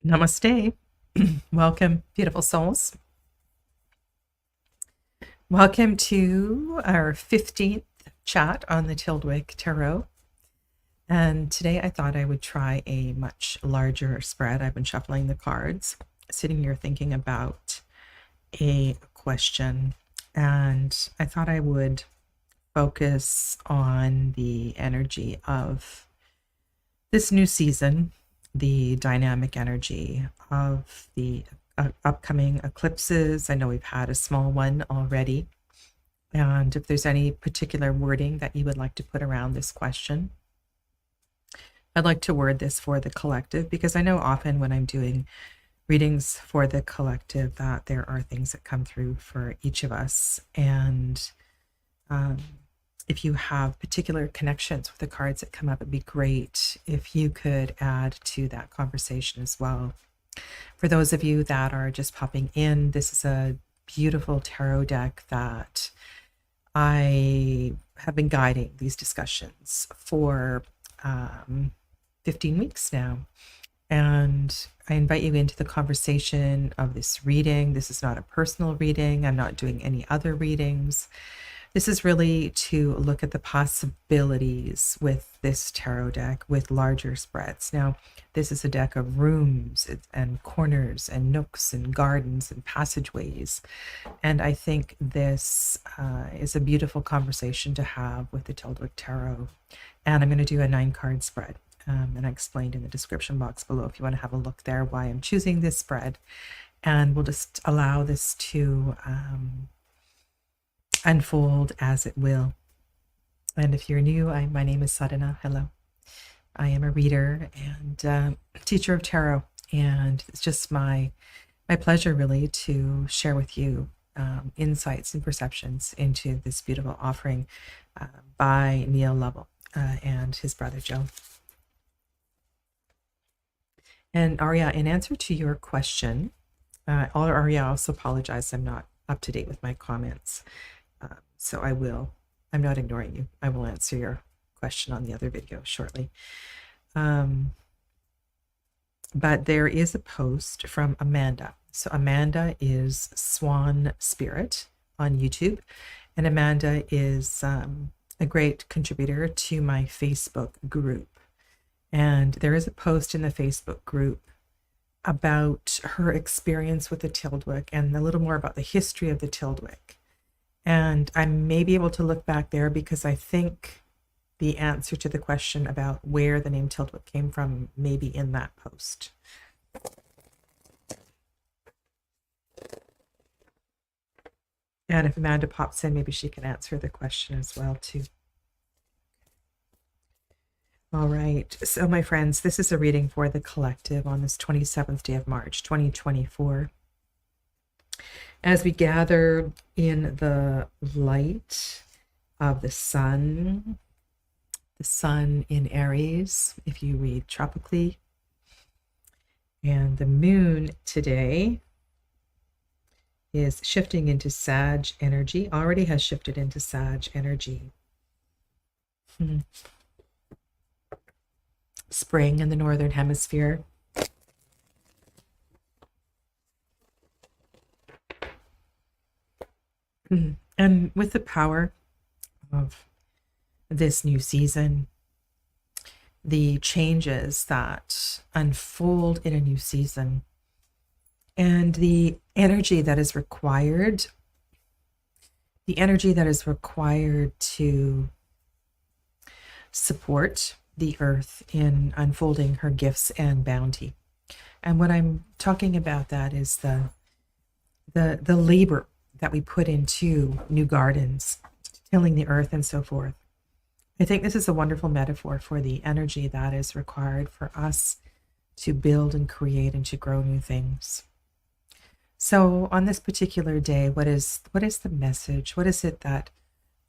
Namaste. Welcome, beautiful souls. Welcome to our 15th chat on the Tyldwick Tarot. And today I thought I would try a much larger spread. I've been shuffling the cards, sitting here thinking about a question. And I thought I would focus on the energy of this new season, the dynamic energy of the upcoming eclipses. I know we've had a small one already. And if there's any particular wording that you would like to put around this question, I'd like to word this for the collective, because I know often when I'm doing readings for the collective that there are things that come through for each of us. And if you have particular connections with the cards that come up, it'd be great if you could add to that conversation as well. For those of you that are just popping in, this is a beautiful tarot deck that I have been guiding these discussions for 15 weeks now. And I invite you into the conversation of this reading. This is not a personal reading. I'm not doing any other readings. This is really to look at the possibilities with this tarot deck with larger spreads. Now, this is a deck of rooms and corners and nooks and gardens and passageways. And I think this is a beautiful conversation to have with the Tyldwick Tarot. And I'm going to do a 9-card spread. And I explained in the description box below if you want to have a look there why I'm choosing this spread. And we'll just allow this to unfold as it will. And if you're new, my name is Sadhana. Hello. I am a reader and teacher of tarot. And it's just my pleasure really to share with you insights and perceptions into this beautiful offering by Lovell and his brother Joe. And Arya, in answer to your question, Arya, I also apologize, I'm not up to date with my comments. So I'm not ignoring you. I will answer your question on the other video shortly. But there is a post from Amanda. So Amanda is Swan Spirit on YouTube. And Amanda is a great contributor to my Facebook group. And there is a post in the Facebook group about her experience with the Tyldwick and a little more about the history of the Tyldwick. And I may be able to look back there because I think the answer to the question about where the name Tyldwick came from may be in that post. And if Amanda pops in, maybe she can answer the question as well too. All right, so my friends, this is a reading for the collective on this 27th day of March, 2024. As we gather in the light of the sun in Aries, if you read tropically, and the moon today is shifting into Sag energy, already has shifted into Sag energy. Spring in the northern hemisphere. And with the power of this new season, the changes that unfold in a new season, and the energy that is required, to support the earth in unfolding her gifts and bounty. And what I'm talking about that is the labor that we put into new gardens, tilling the earth and so forth. I think this is a wonderful metaphor for the energy that is required for us to build and create and to grow new things. So on this particular day, what is the message? What is it that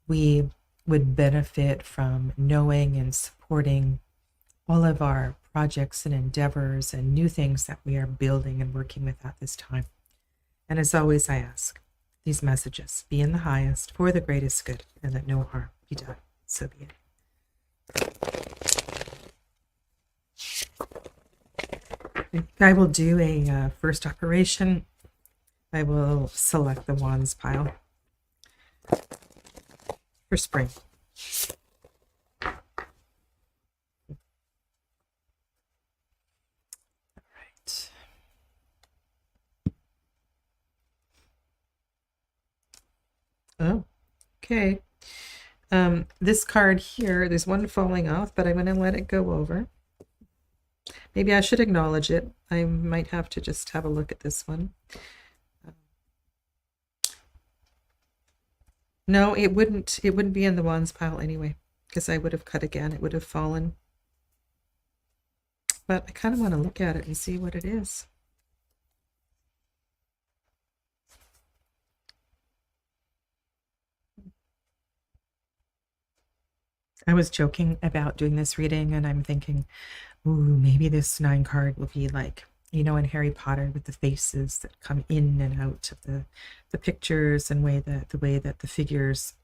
we would benefit from knowing and supporting all of our projects and endeavors and new things that we are building and working with at this time? And as always, I ask these messages be in the highest for the greatest good, and that no harm be done. So be it. I will do a first operation. I will select the wands pile for spring. Right. Oh, okay. This card here, there's one falling off, but I'm going to let it go over. Maybe I should acknowledge it. I might have to just have a look at this one. No, it wouldn't be in the wands pile anyway, because I would have cut again. It would have fallen. But I kind of want to look at it and see what it is. I was joking about doing this reading, and I'm thinking, ooh, maybe this 9 card will be like, you know, in Harry Potter with the faces that come in and out of the pictures, and the way that the figures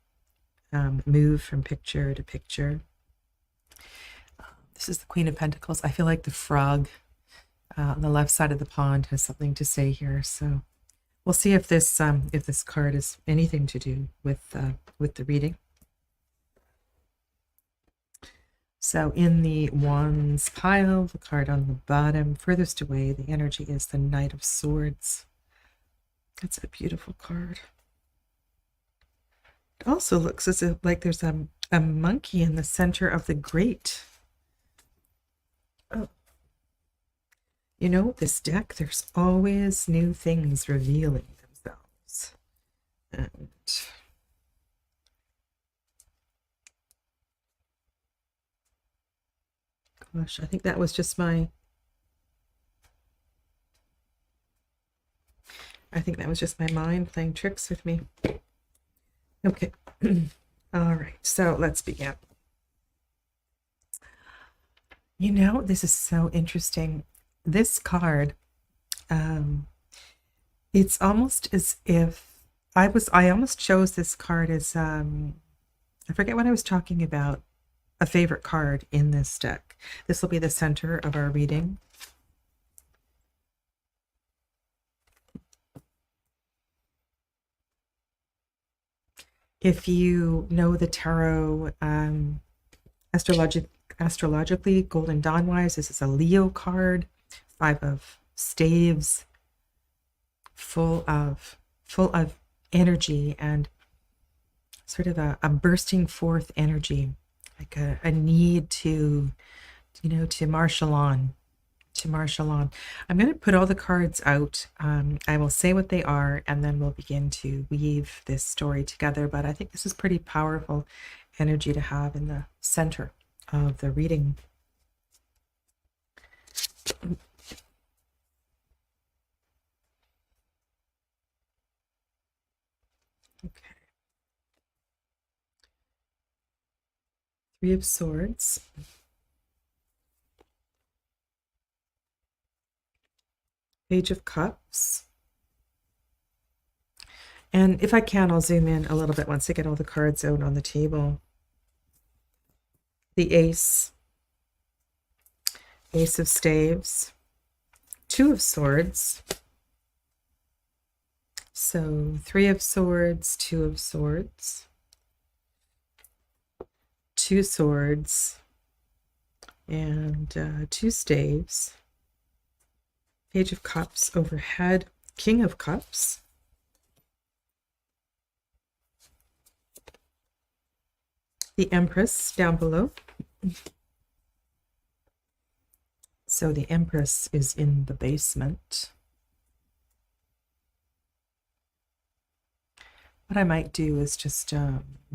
move from picture to picture. This is the Queen of Pentacles. I feel like the frog on the left side of the pond has something to say here. So we'll see if this card is anything to do with the reading. So in the wands pile, the card on the bottom, furthest away, the energy is the Knight of Swords. That's a beautiful card. It also looks as if like there's a monkey in the center of the grate. Oh. You know, this deck, there's always new things revealing themselves. And gosh, I think that was just my mind playing tricks with me. Okay. All right, so let's begin. You know, this is so interesting. This card, it's almost as if I almost chose this card as I forget what I was talking about, a favorite card in this deck. This will be the center of our reading. If you know the tarot astrologically, Golden Dawn-wise, this is a Leo card, 5 of staves, full of energy and sort of a bursting forth energy, like a need to, you know, to marshal on. I'm going to put all the cards out. I will say what they are, and then we'll begin to weave this story together. But I think this is pretty powerful energy to have in the center of the reading. Okay. 3 of Swords. Page of Cups. And if I can, I'll zoom in a little bit once I get all the cards out on the table. The Ace of Staves, 2 of Swords. So 3 of Swords, 2 of Swords, 2 Swords, and 2 Staves. Page of Cups overhead, King of Cups, the Empress down below. So the Empress is in the basement. What I might do is just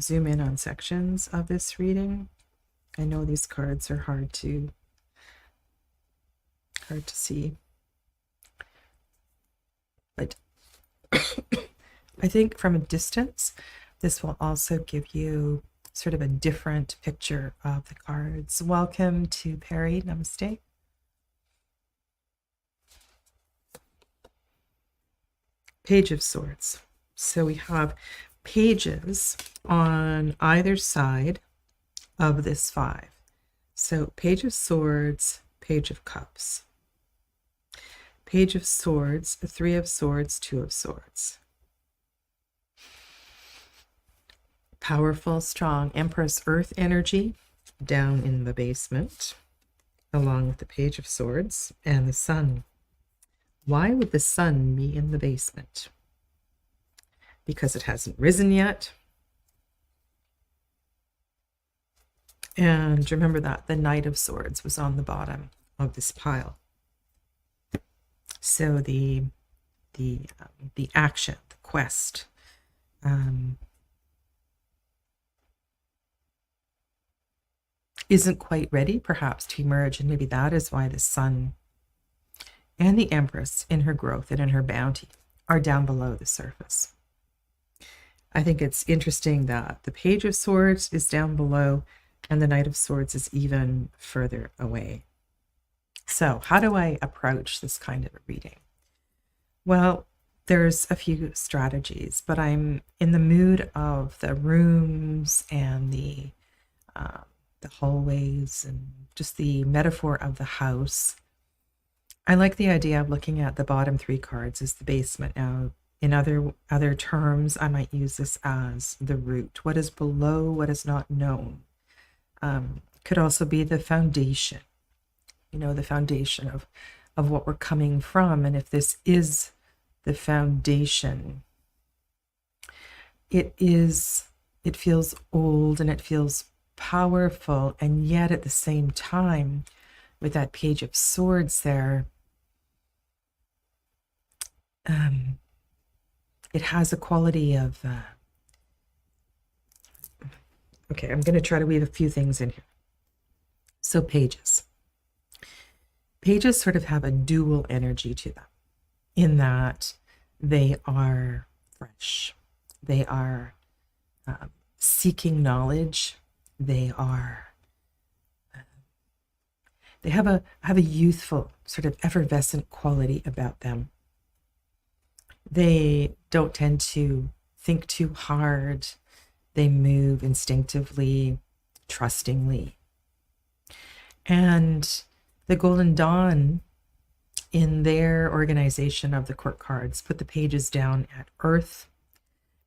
zoom in on sections of this reading. I know these cards are hard to see. But I think from a distance, this will also give you sort of a different picture of the cards. Welcome to Perry. Namaste. Page of Swords. So we have pages on either side of this 5. So Page of Swords, Page of Cups. Page of Swords, Three of Swords, Two of Swords. Powerful, strong Empress Earth energy down in the basement, along with the Page of Swords and the Sun. Why would the Sun be in the basement? Because it hasn't risen yet. And remember that the Knight of Swords was on the bottom of this pile. So the action, the quest, isn't quite ready, perhaps, to emerge, and maybe that is why the Sun and the Empress, in her growth and in her bounty, are down below the surface. I think it's interesting that the Page of Swords is down below and the Knight of Swords is even further away. So how do I approach this kind of a reading? Well, there's a few strategies, but I'm in the mood of the rooms and the hallways and just the metaphor of the house. I like the idea of looking at the bottom three cards as the basement. Now, in other terms, I might use this as the root. What is below, what is not known. Could also be the foundation, the foundation of what we're coming from. And if this is the foundation, it feels old and it feels powerful, and yet at the same time, with that Page of Swords there, it has a quality of okay, I'm going to try to weave a few things in here. So pages sort of have a dual energy to them, in that they are fresh, they are seeking knowledge, they have a youthful, sort of effervescent quality about them. They don't tend to think too hard. They move instinctively, trustingly. And the Golden Dawn, in their organization of the court cards, put the pages down at Earth,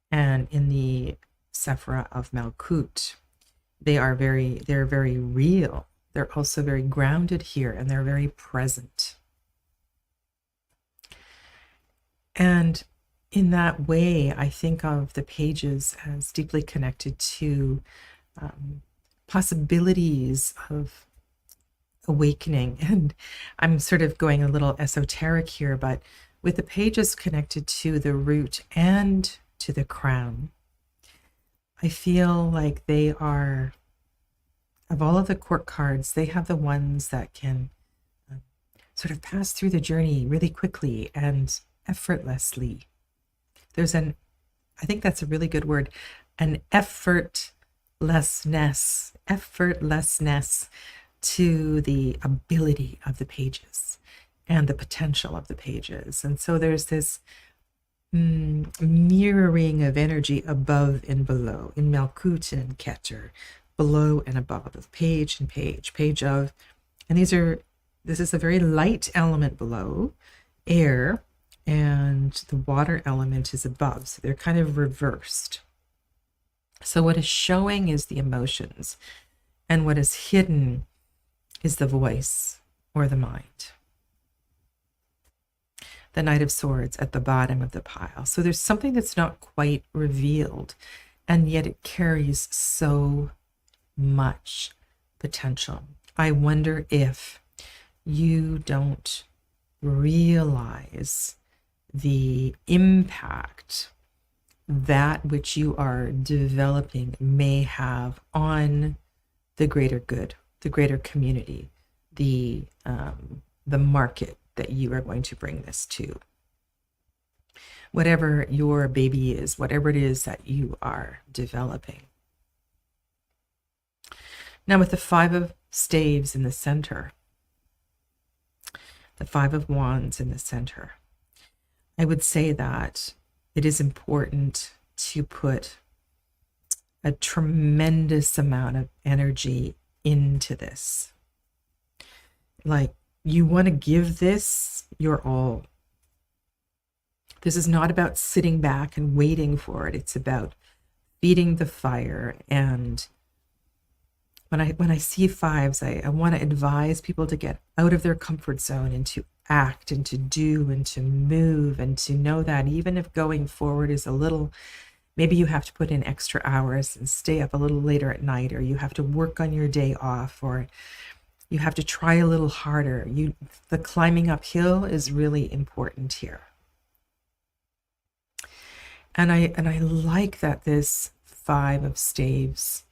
and in the Sephira of Malkut, they're very real. They're also very grounded here, and they're very present. And in that way, I think of the pages as deeply connected to possibilities of awakening. And I'm sort of going a little esoteric here, but with the pages connected to the root and to the crown, I feel like they are, of all of the court cards, they have the ones that can sort of pass through the journey really quickly and effortlessly. I think that's a really good word, an effortlessness to the ability of the pages and the potential of the pages. And so there's this mirroring of energy above and below, in Malkut and Keter, below and above, of page and page of, and this is a very light element below, air, and the water element is above, so they're kind of reversed. So what is showing is the emotions, and what is hidden is the voice or the mind. The Knight of Swords at the bottom of the pile. So there's something that's not quite revealed, and yet it carries so much potential. I wonder if you don't realize the impact that which you are developing may have on the greater good, the greater community, the market that you are going to bring this to. Whatever your baby is, whatever it is that you are developing. Now with the Five of Staves in the center, the Five of Wands in the center, I would say that it is important to put a tremendous amount of energy into this. Like You want to give this your all. This is not about sitting back and waiting for it. It's about feeding the fire. And when I see fives, I want to advise people to get out of their comfort zone and to act and to do and to move, and to know that even if going forward is a little, maybe you have to put in extra hours and stay up a little later at night, or you have to work on your day off, or you have to try a little harder. The climbing uphill is really important here. And I like that this Five of Staves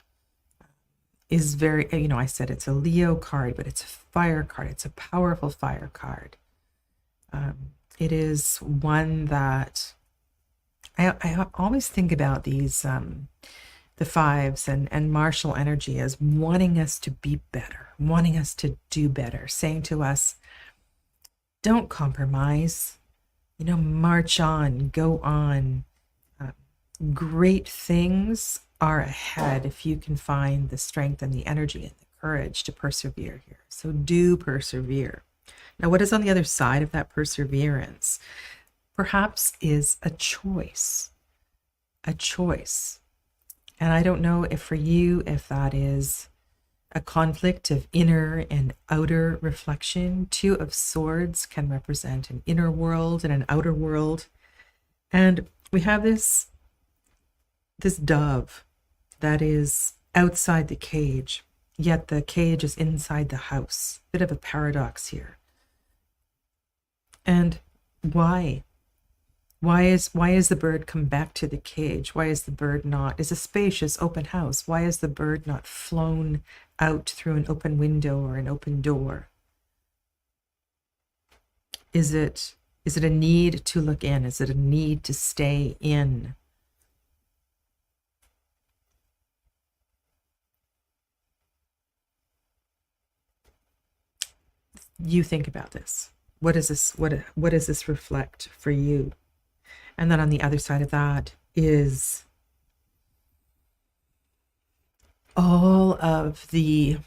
is very, I said it's a Leo card, but it's a fire card. It's a powerful fire card. It is one that I always think about these, the fives and martial energy as wanting us to be better, wanting us to do better, saying to us, don't compromise, march on, go on. Great things are ahead if you can find the strength and the energy and the courage to persevere here. So do persevere. Now, what is on the other side of that perseverance? Perhaps is a choice. A choice. And I don't know if for you, if that is a conflict of inner and outer reflection. Two of Swords can represent an inner world and an outer world. And we have this dove that is outside the cage, yet the cage is inside the house. Bit of a paradox here. And why? Why is the bird come back to the cage? Why is the bird not? Is a spacious open house. Why is the bird not flown out through an open window or an open door? Is it a need to look in? Is it a need to stay in? You think about this. What is this? What does this reflect for you? And then on the other side of that is all of the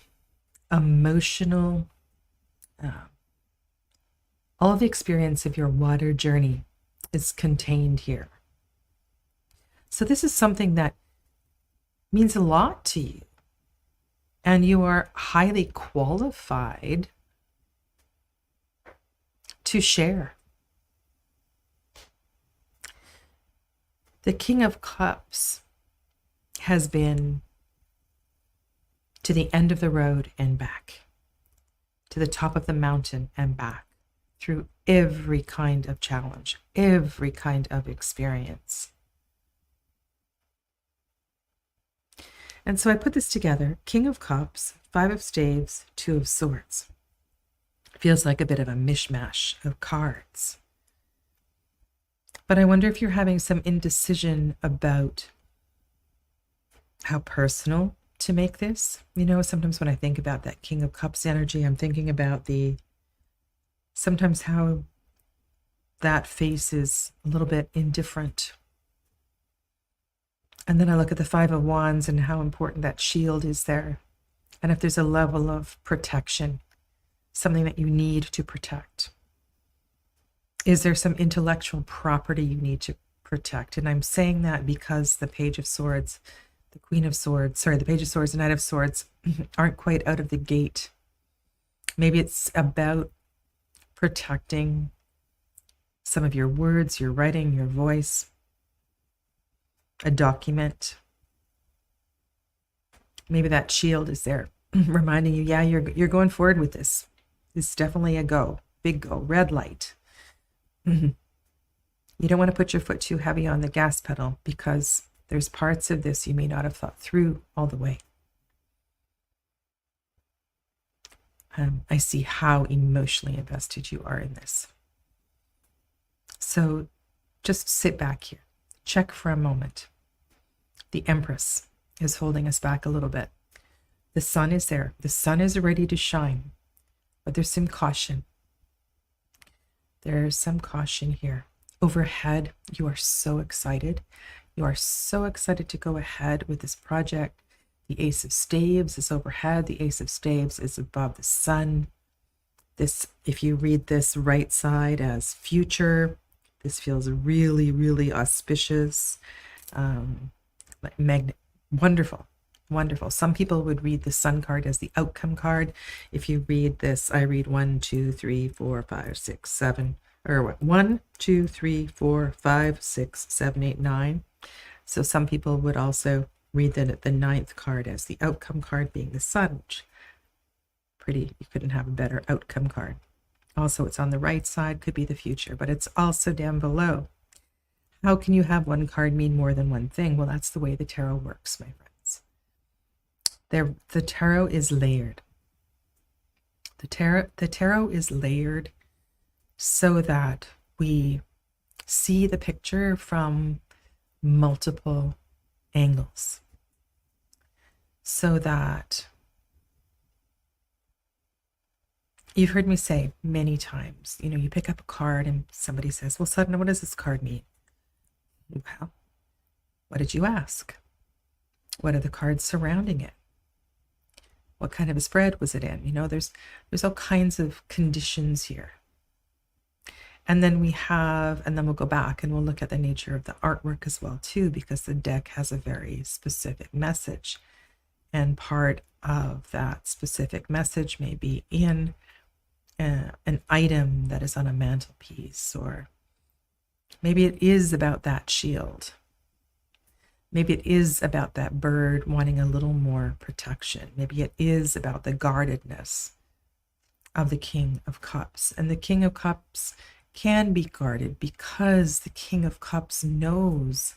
emotional, all of the experience of your water journey is contained here. So this is something that means a lot to you, and you are highly qualified to share. The King of Cups has been to the end of the road and back, to the top of the mountain and back, through every kind of challenge, every kind of experience. And so I put this together: King of Cups, Five of Staves, Two of Swords. Feels like a bit of a mishmash of cards. But I wonder if you're having some indecision about how personal to make this. Sometimes when I think about that King of Cups energy, I'm thinking about sometimes how that face is a little bit indifferent. And then I look at the Five of Wands and how important that shield is there. And if there's a level of protection, something that you need to protect. Is there some intellectual property you need to protect? And I'm saying that because the Page of Swords, the Queen of Swords, the Page of Swords, the Knight of Swords aren't quite out of the gate. Maybe it's about protecting some of your words, your writing, your voice, a document. Maybe that shield is there reminding you, yeah, you're going forward with this. This is definitely a go, big go, red light. You don't want to put your foot too heavy on the gas pedal, because there's parts of this you may not have thought through all the way. I see how emotionally invested you are in this. So just sit back here. Check for a moment. The Empress is holding us back a little bit. The sun is there. The sun is ready to shine, but there's some caution. There's some caution here. Overhead, you are so excited. You are so excited to go ahead with this project. The Ace of Staves is overhead. The Ace of Staves is above the sun. This, if you read this right side as future, this feels really, really auspicious, wonderful, wonderful. Some people would read the Sun card as the outcome card. If you read this, I read 1, 2, 3, 4, 5, 6, 7, or what? 1, 2, 3, 4, 5, 6, 7, 8, 9. So some people would also read the ninth card as the outcome card, being the Sun, which pretty, you couldn't have a better outcome card. Also, it's on the right side, could be the future, but it's also down below. How can you have one card mean more than one thing? Well, that's the way the tarot works, my friends. The tarot is layered. The tarot is layered so that we see the picture from multiple angles. So that you've heard me say many times, you know, you pick up a card and somebody says, well, Sadhana, what does this card mean? Well, what did you ask? What are the cards surrounding it? What kind of a spread was it in? You know, there's all kinds of conditions here. And then we'll go back and we'll look at the nature of the artwork as well too, because the deck has a very specific message. And part of that specific message may be in an item that is on a mantelpiece, or maybe it is about that shield. Maybe it is about that bird wanting a little more protection. Maybe it is about the guardedness of the King of Cups. And the King of Cups can be guarded because the King of Cups knows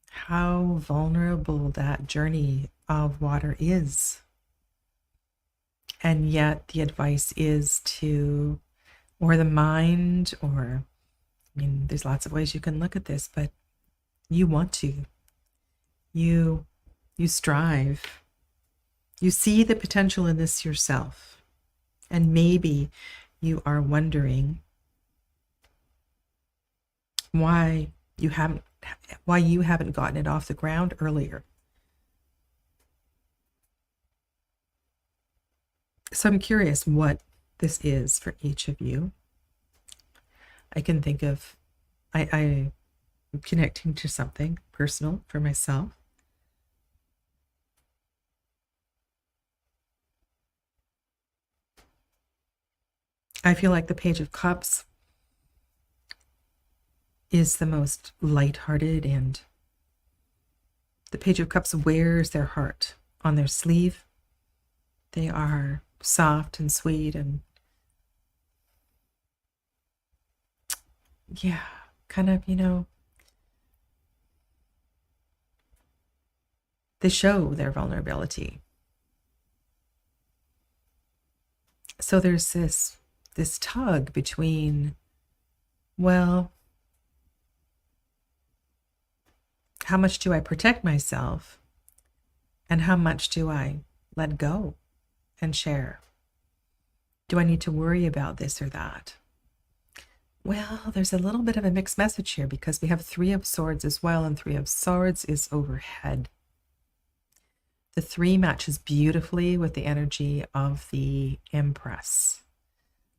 how vulnerable that journey of water is. And yet the advice is to, or the mind, or, I mean, there's lots of ways you can look at this, but you want to. You strive. You see the potential in this yourself. And maybe you are wondering why you haven't gotten it off the ground earlier. So I'm curious what this is for each of you. I can think of, I'm connecting to something personal for myself. I feel like the Page of Cups is the most lighthearted, and the Page of Cups wears their heart on their sleeve. They are soft and sweet and, yeah, kind of, you know, they show their vulnerability. So there's this tug between, well, how much do I protect myself and how much do I let go and share? Do I need to worry about this or that? Well, there's a little bit of a mixed message here because we have Three of Swords as well, and Three of Swords is overhead. The 3 matches beautifully with the energy of the Empress.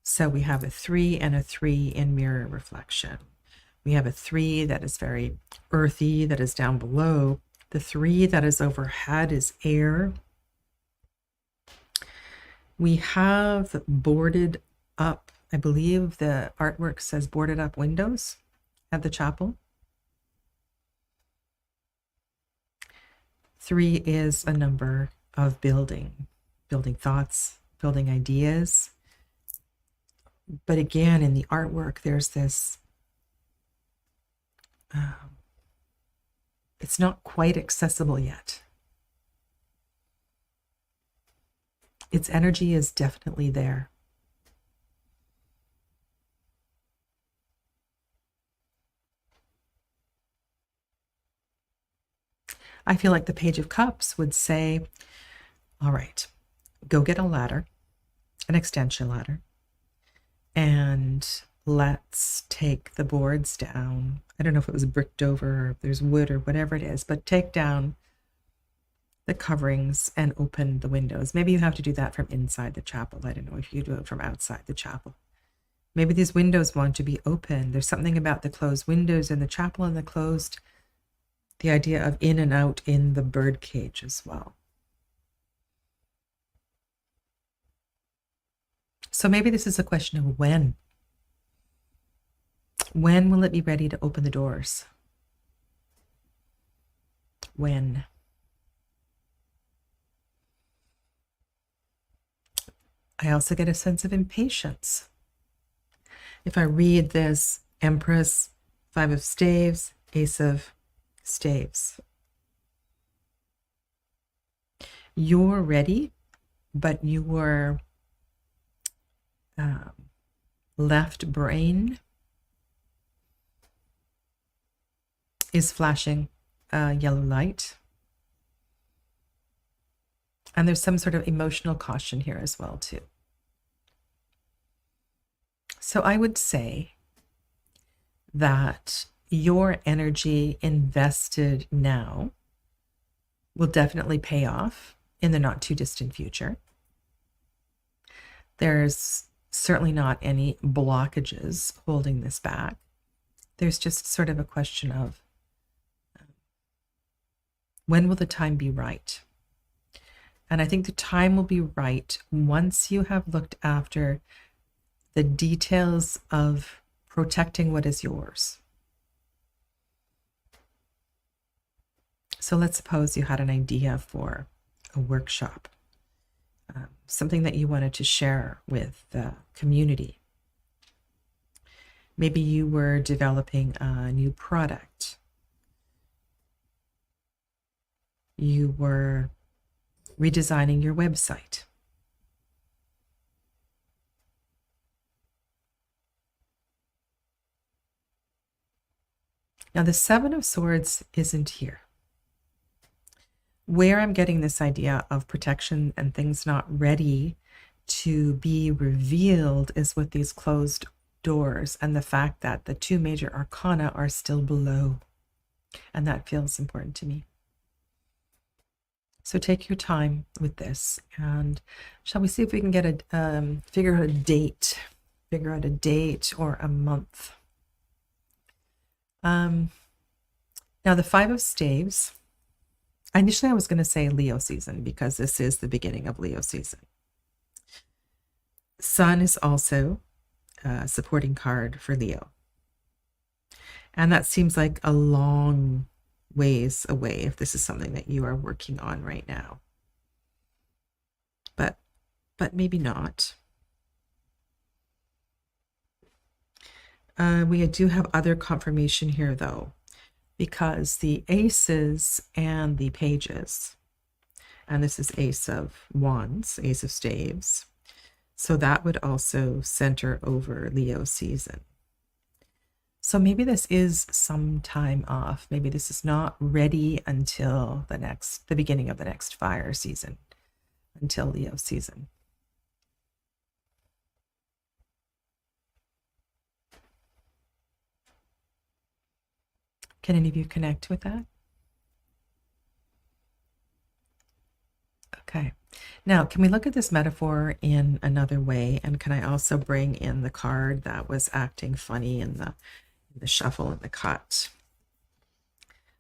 So we have a 3 and a 3 in mirror reflection. We have a 3 that is very earthy, that is down below. The 3 that is overhead is air. We have boarded up, I believe the artwork says boarded up windows at the chapel. 3 is a number of building thoughts, building ideas. But again, in the artwork, there's this, it's not quite accessible yet. Its energy is definitely there. I feel like the Page of Cups would say, all right, go get a ladder, an extension ladder, and let's take the boards down. I don't know if it was bricked over or if there's wood or whatever it is, but take down the coverings and open the windows. Maybe you have to do that from inside the chapel. I don't know if you do it from outside the chapel. Maybe these windows want to be open. There's something about the closed windows in the chapel and the idea of in and out in the bird cage as well. So maybe this is a question of when. When will it be ready to open the doors? When? I also get a sense of impatience. If I read this Empress, Five of Staves, Ace of Staves. You're ready, but your left brain is flashing yellow light. And there's some sort of emotional caution here as well, too. So I would say that your energy invested now will definitely pay off in the not too distant future. There's certainly not any blockages holding this back. There's just sort of a question of when will the time be right? And I think the time will be right once you have looked after the details of protecting what is yours. So let's suppose you had an idea for a workshop, something that you wanted to share with the community. Maybe you were developing a new product. You were redesigning your website. Now, the Seven of Swords isn't here. Where I'm getting this idea of protection and things not ready to be revealed is with these closed doors and the fact that the two major arcana are still below. And that feels important to me. So take your time with this, and shall we see if we can get figure out a date or a month. Now the Five of Staves. Initially, I was going to say Leo season because this is the beginning of Leo season. Sun is also a supporting card for Leo, and that seems like a long ways away if this is something that you are working on right now. But maybe not. We do have other confirmation here though, because the aces and the pages, and this is Ace of Wands, Ace of Staves, so that would also center over Leo season. So maybe this is some time off. Maybe this is not ready until the beginning of the next fire season, until Leo season. Can any of you connect with that? Okay. Now, can we look at this metaphor in another way? And can I also bring in the card that was acting funny in the shuffle and the cut?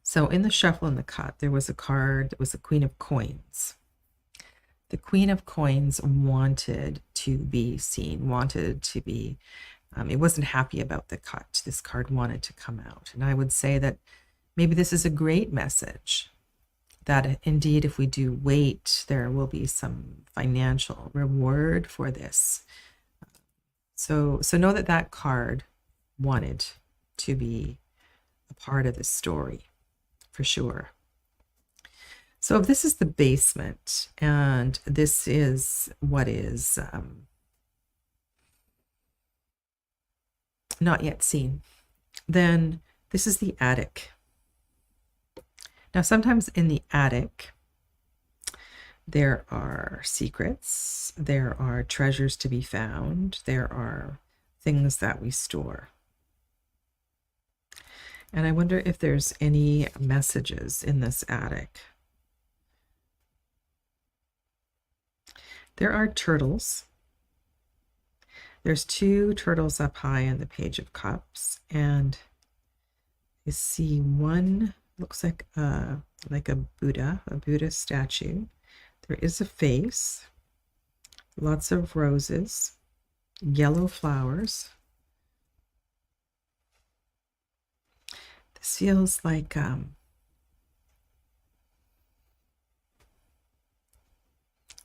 So in the shuffle and the cut, there was a card that was the Queen of Coins. The Queen of Coins wanted to be seen, wanted to be, it wasn't happy about the cut. This card wanted to come out. And I would say that maybe this is a great message, that indeed, if we do wait, there will be some financial reward for this. So know that that card wanted to be a part of the story, for sure. So if this is the basement, and this is what is not yet seen, then this is the attic. Now, sometimes in the attic, there are secrets, there are treasures to be found, there are things that we store. And I wonder if there's any messages in this attic There are turtles. There's two turtles up high on the Page of Cups, and you see one looks like a Buddha statue. There is a face, lots of roses, yellow flowers. This feels like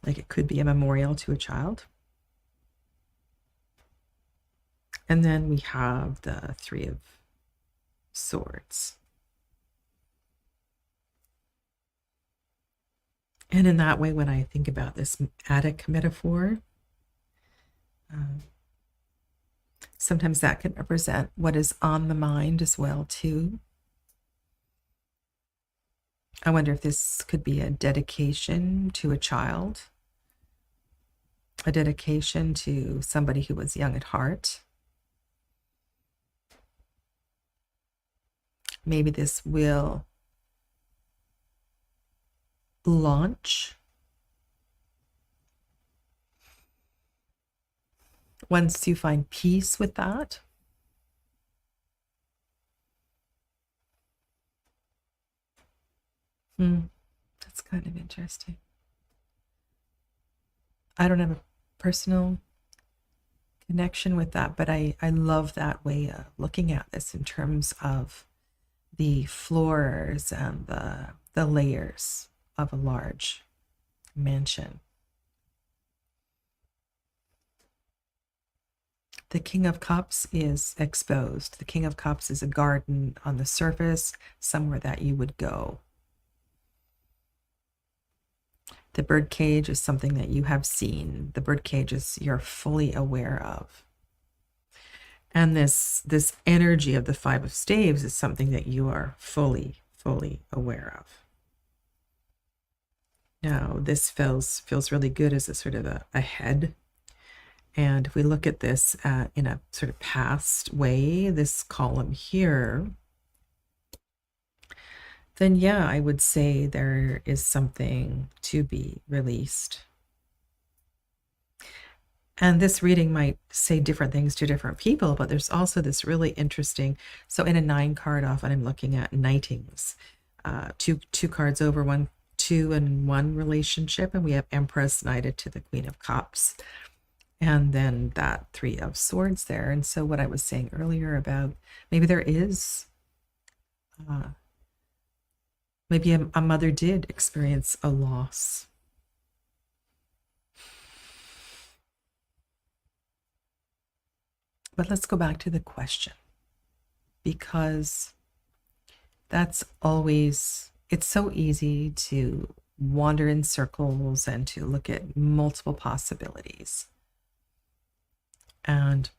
it could be a memorial to a child. And then we have the Three of Swords. And in that way, when I think about this attic metaphor, sometimes that can represent what is on the mind as well, too. I wonder if this could be a dedication to a child, a dedication to somebody who was young at heart. Maybe this will launch once you find peace with that. That's kind of interesting. I don't have a personal connection with that, but I love that way of looking at this in terms of the floors and the layers of a large mansion. The King of Cups is exposed. The King of Cups is a garden on the surface, somewhere that you would go. The birdcage is something that you have seen. The birdcage is you're fully aware of. And this energy of the Five of Staves is something that you are fully aware of. Now, this feels really good as a sort of a head. And if we look at this in a sort of past way, this column here, then yeah, I would say there is something to be released. And this reading might say different things to different people, but there's also this really interesting, so in a 9 card often I'm looking at knightings, two cards over, 1, 2 and 1 relationship, and we have Empress knighted to the Queen of Cups, and then that 3 of Swords there. And so what I was saying earlier about maybe there is maybe a mother did experience a loss. But let's go back to the question, because that's always, it's so easy to wander in circles and to look at multiple possibilities. And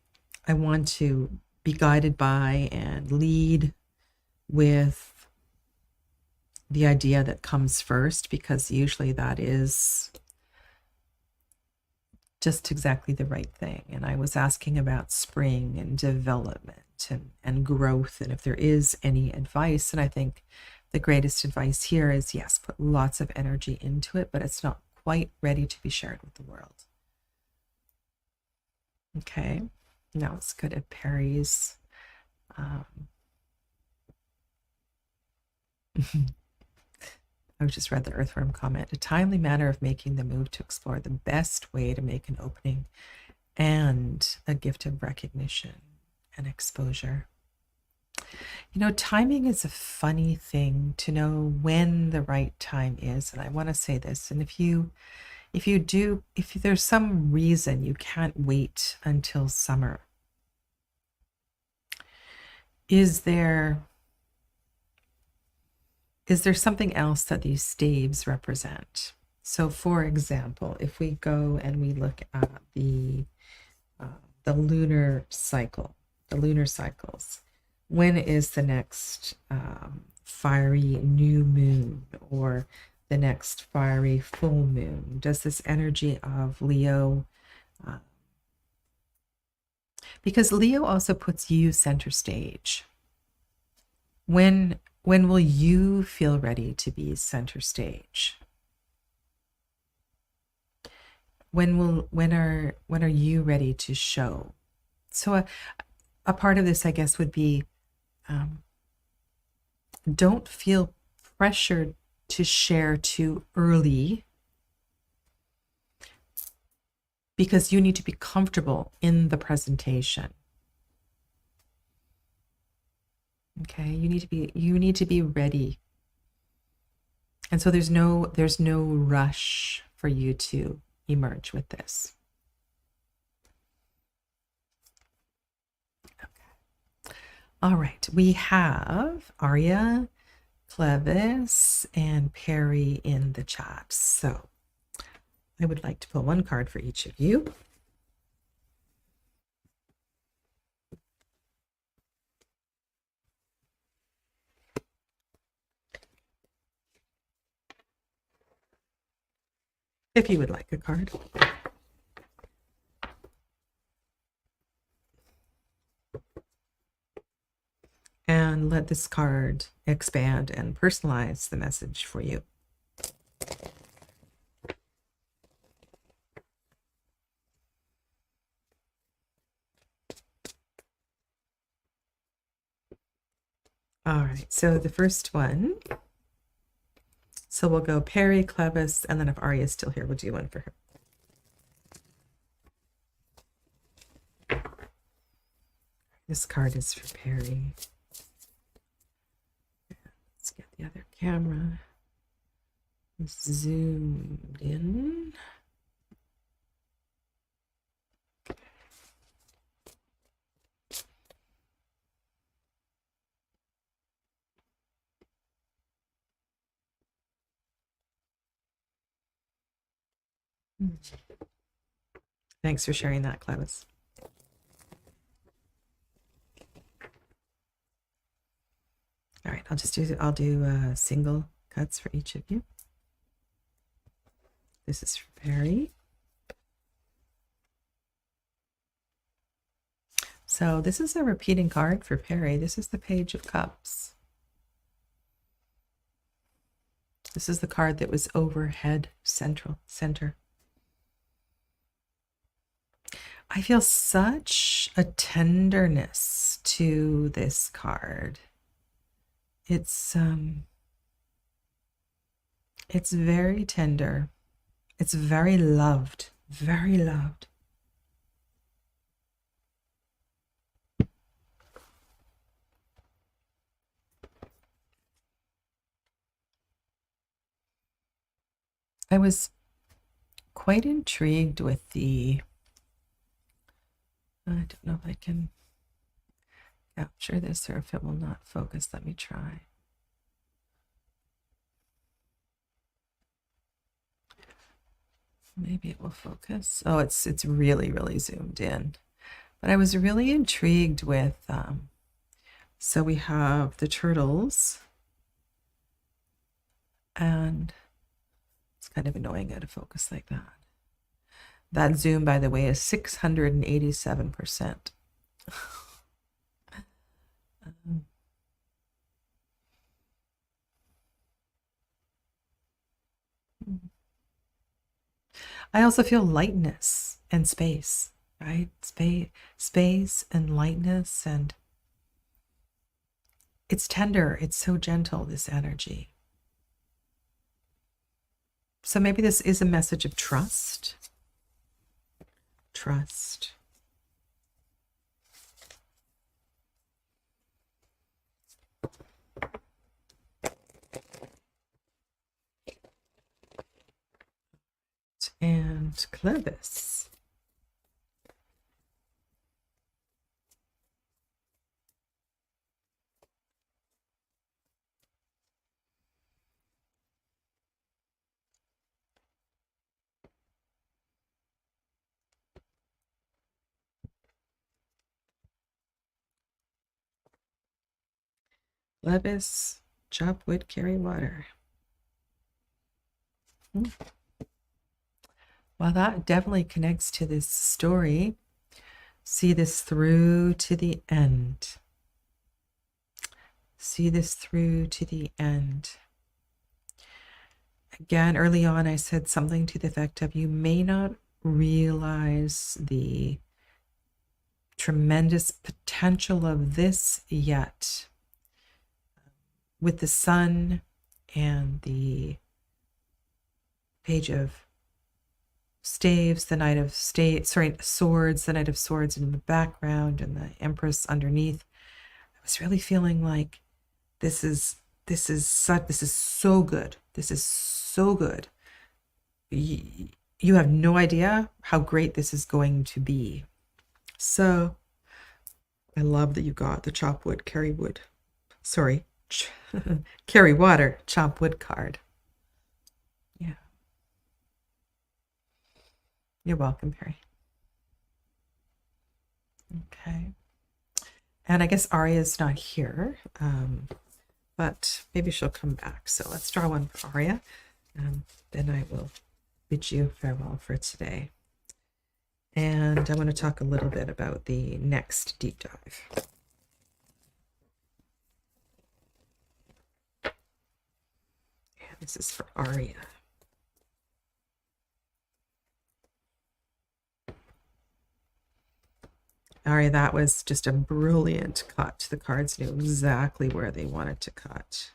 I want to be guided by and lead with the idea that comes first, because usually that is just exactly the right thing. And I was asking about spring and development and growth, and if there is any advice. And I think the greatest advice here is, yes, put lots of energy into it, but it's not quite ready to be shared with the world. Okay, now let's go to Perry's. I just read the Earthworm comment. A timely manner of making the move to explore the best way to make an opening and a gift of recognition and exposure. You know, timing is a funny thing, to know when the right time is. And I want to say this, and if there's some reason you can't wait until summer, is there something else that these staves represent? So for example, if we go and we look at the lunar cycle, the lunar cycles, when is the next fiery new moon, or the next fiery full moon? Does this energy of Leo, because Leo also puts you center stage. When will you feel ready to be center stage? when are you ready to show? So a part of this, I guess, would be don't feel pressured to share too early, because you need to be comfortable in the presentation. Okay, you need to be ready. And so there's no rush for you to emerge with this. Okay. All right, we have Arya, Clevis, and Perry in the chat. So I would like to pull one card for each of you. If you would like a card. And let this card expand and personalize the message for you. All right, so the first one. So we'll go Perry, Clevis, and then if Arya is still here, we'll do one for her. This card is for Perry. Let's get the other camera zoomed in. Thanks for sharing that, Clevis. All right, I'll do single cuts for each of you. This is for Perry. So this is a repeating card for Perry. This is the Page of Cups. This is the card that was overhead center. I feel such a tenderness to this card. It's very tender. It's very loved, very loved. I was quite intrigued with the, I don't know if I can capture this or if it will not focus. Let me try. Maybe it will focus. Oh, it's really, really zoomed in. But I was really intrigued with, so we have the turtles, and it's kind of annoying out of focus like that. That zoom, by the way, is 687%. I also feel lightness and space, right? Space and lightness, and it's tender. It's so gentle, this energy. So maybe this is a message of trust. Trust. And Clevis. Clevis, chop wood, carry water. Well, that definitely connects to this story. See this through to the end. See this through to the end. Again, early on, I said something to the effect of, you may not realize the tremendous potential of this yet. With the sun and the page of staves, the knight of swords, the knight of swords in the background and the empress underneath, I was really feeling like this is so good. This is so good. You have no idea how great this is going to be. So I love that you got the chop wood, carry wood. Sorry, carry water, chop wood card. Yeah. You're welcome, Perry. Okay. And I guess Aria's not here, but maybe she'll come back. So let's draw one for Aria, and then I will bid you farewell for today. And I want to talk a little bit about the next deep dive. And this is for Aria. Aria, that was just a brilliant cut. The cards knew exactly where they wanted to cut.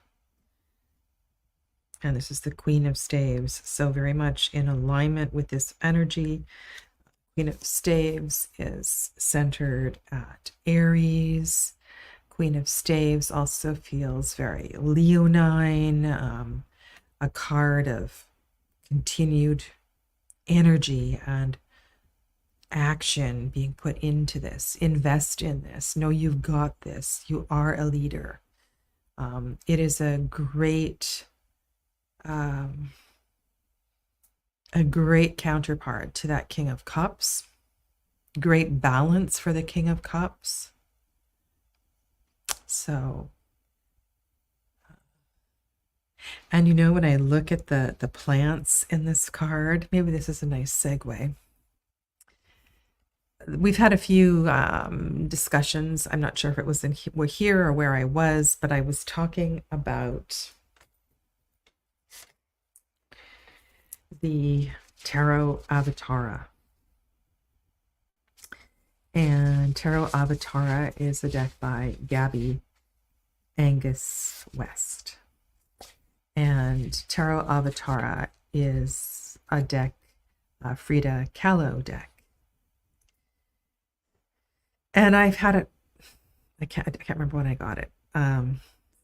And this is the Queen of Staves, so very much in alignment with this energy. Queen of Staves is centered at Aries. Queen of Staves also feels very leonine, a card of continued energy and action being put into this. Invest in this. Know you've got this. You are a leader. It is a great counterpart to that King of Cups. Great balance for the King of Cups. So, and you know, when I look at the plants in this card, maybe this is a nice segue. We've had a few discussions. I'm not sure if it was here or where I was, but I was talking about the Tarot Avatara. And Tarot Avatara is a deck by Gabby Angus West. And Tarot Avatara is a deck, Frida Kahlo deck. And I've had it, I can't remember when I got it,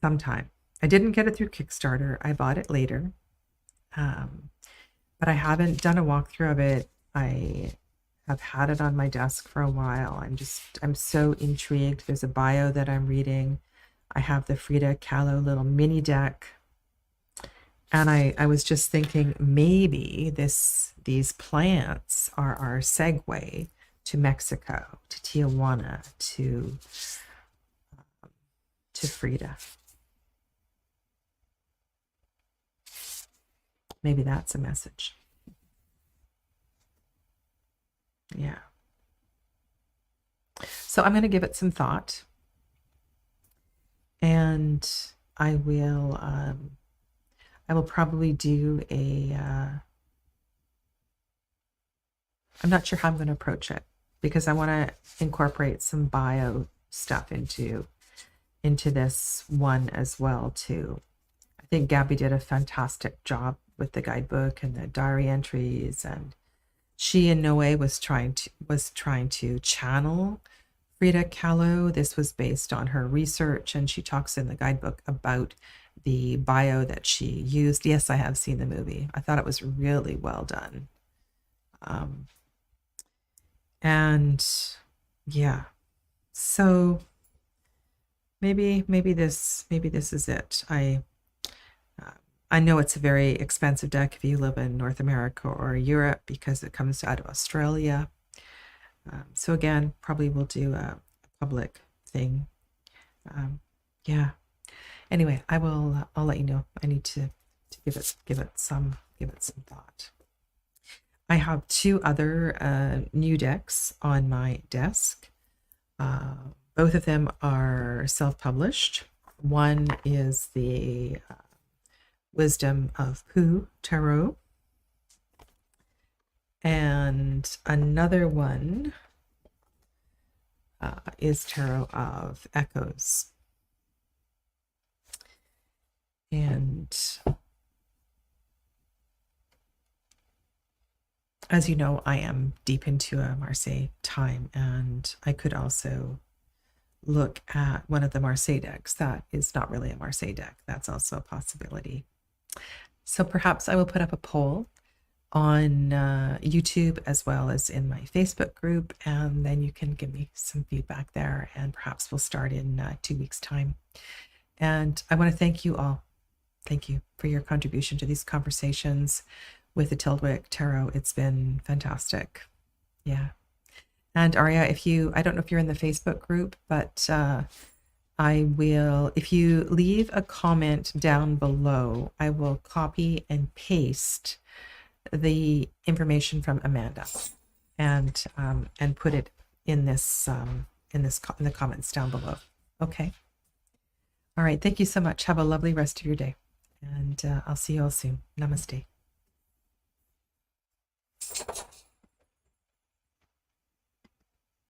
sometime. I didn't get it through Kickstarter. I bought it later. But I haven't done a walkthrough of it. I have had it on my desk for a while. I'm so intrigued. There's a bio that I'm reading. I have the Frida Kahlo little mini deck. And I was just thinking maybe these plants are our segue to Mexico, to Tijuana, to Frida. Maybe that's a message. Yeah. So I'm going to give it some thought, and I will probably do a I'm not sure how I'm going to approach it, because I want to incorporate some bio stuff into this one as well too. I think Gabby did a fantastic job with the guidebook and the diary entries, and she in no way was trying to channel Frida Kahlo. This was based on her research, and she talks in the guidebook about the bio that she used. Yes, I have seen the movie. I thought it was really well done. And yeah, so maybe this is it. I know it's a very expensive deck if you live in North America or Europe, because it comes out of Australia. So again, probably we'll do a public thing. Yeah. Anyway, I'll let you know. I need to give it some thought. I have two other new decks on my desk. Both of them are self-published. One is the Wisdom of Pooh Tarot, And another one is Tarot of Echoes. And as you know, I am deep into a Marseille time, and I could also look at one of the Marseille decks that is not really a Marseille deck. That's also a possibility. So perhaps I will put up a poll on YouTube as well as in my Facebook group, and then you can give me some feedback there, and perhaps we'll start in 2 weeks' time. And I want to thank you all. Thank you for your contribution to these conversations with the Tyldwick Tarot. It's been fantastic. Yeah. And Aria, I don't know if you're in the Facebook group, but I will, if you leave a comment down below, I will copy and paste the information from Amanda and put it in the comments down below. Okay. All right. Thank you so much. Have a lovely rest of your day, and I'll see you all soon. Namaste.